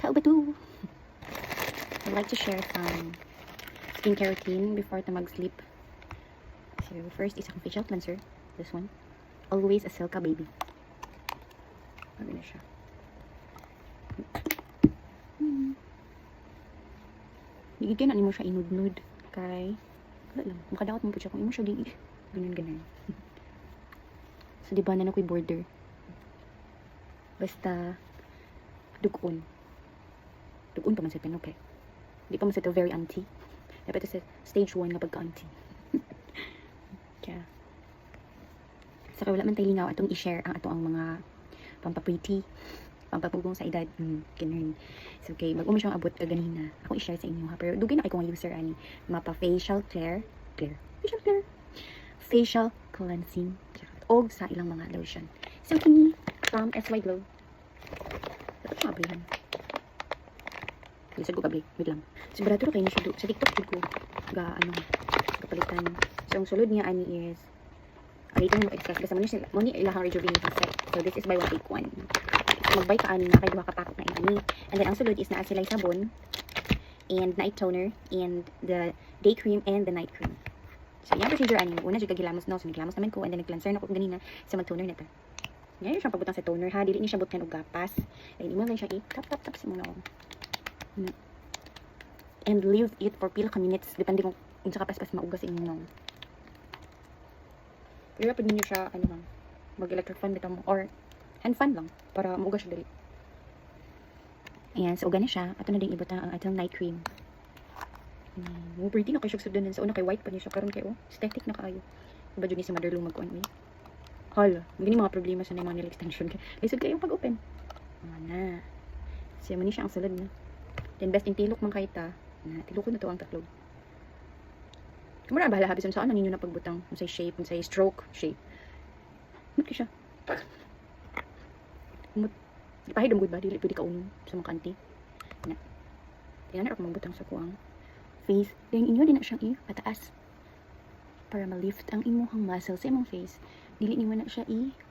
Tao ba to? I'd like to share some skincare routine before to mag-sleep. So, first is akong facial cleanser. This one. Always a Silka Baby. Ano na siya? Bigyan na mo siya inud-nud. Kay, wala lang. Makadakot mo po siya kung imo siya ganyan-ganyan. So, diba na ako'y border. Basta, dugon. Dugon pa man sa pinok eh. Di pa man sa ito very auntie. Dapat ito sa stage 1 nga pagka-auntie. Kaya, saka wala man tayo lingaw atong i-share ang ato ang mga pampapretty, pampapugong sa edad. Ganun. So, okay, bago mo siyang abot ka ganina, ako i-share sa inyo ha. Pero dugay na kayo kung user ani. Mapa facial facial cleansing. Og sa ilang mga lotion. So, kini from SY Glow. Dapat ko abli lang. Lisod ko abli. Wait lang. Sigurado kayo na siya sa TikTok ko. Kapalitan. So, ang sulod niya ani is ito mo express. Basta mo ni ilahang rejuvenating set. So, this is by 1 take 1. Mag-buy ka ani na kay duha ka pakot na ini. And then, ang sulod is naa sila sabon and night toner and the day cream and the night cream. So, yung procedure ani una jud gilamos no. So, naglamos naman ko and then nag-cleanser na ko ganina sa mag-toner na ta. Ngayon siya pagbutang sa toner ha. Dili ni siya butkan og gapas. Ay imo lang siya i-tap sa muna. And leave it for pila ka minutes depende kung unsa ka paspas maugas inyo no. Pero pwede niyo siya mag-electric fan bitaw mo or hand fan lang para maugas siya dali. Ayan, so uga na siya. Ato na din ibutang ang atong night cream. Pretty na kayo siya sudan sa una kay white pa niya siya karon kay aesthetic na kaayo. Iba jud ni si Mother Lu mag-on me. Hala, gini mga problema sa mga nail extension kay. Lisod kayo pag-open. Ana. Siya man ni siya ang sulod na. Then best in tilok man kay ta. Na tilokon na to ang tatlog. Mura bahala habis sa ano ninyo na pagbutang, unsay shape, unsay stroke shape. Mut siya. Ipahidom gud ba dili pwede ka uno sa mga kanti. Na. Tingnan na ako magbutang sa kuang face. Then inyo din na siyang pataas para ma-lift ang imong muscle sa imong face. Dili ni mo na siya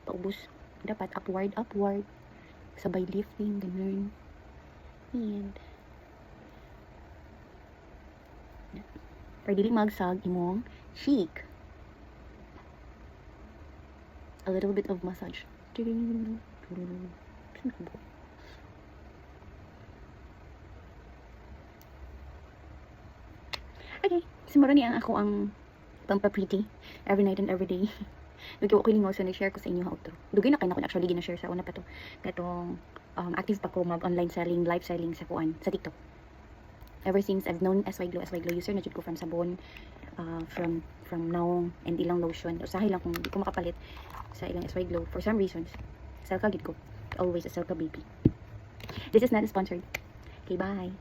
paubos. Dapat upward sabay lifting ganun. And para dili magsag imong cheek. A little bit of massage. Okay, simura ni ang ako ang pampapretty every night and every day. Dugay ko lingaw sa na-share ko sa inyo how to. Dugay na kayo na actually gina-share sa una pa to. Katong active pa ko mag-online selling, live selling sa sa TikTok. Ever since I've known SY Glow user na jud ko from sabon, from now and ilang lotion. Usahay lang kung di ko makapalit sa ilang SY Glow for some reasons. Silka gid ko. Always a Silka Baby. This is not sponsored. Okay, bye.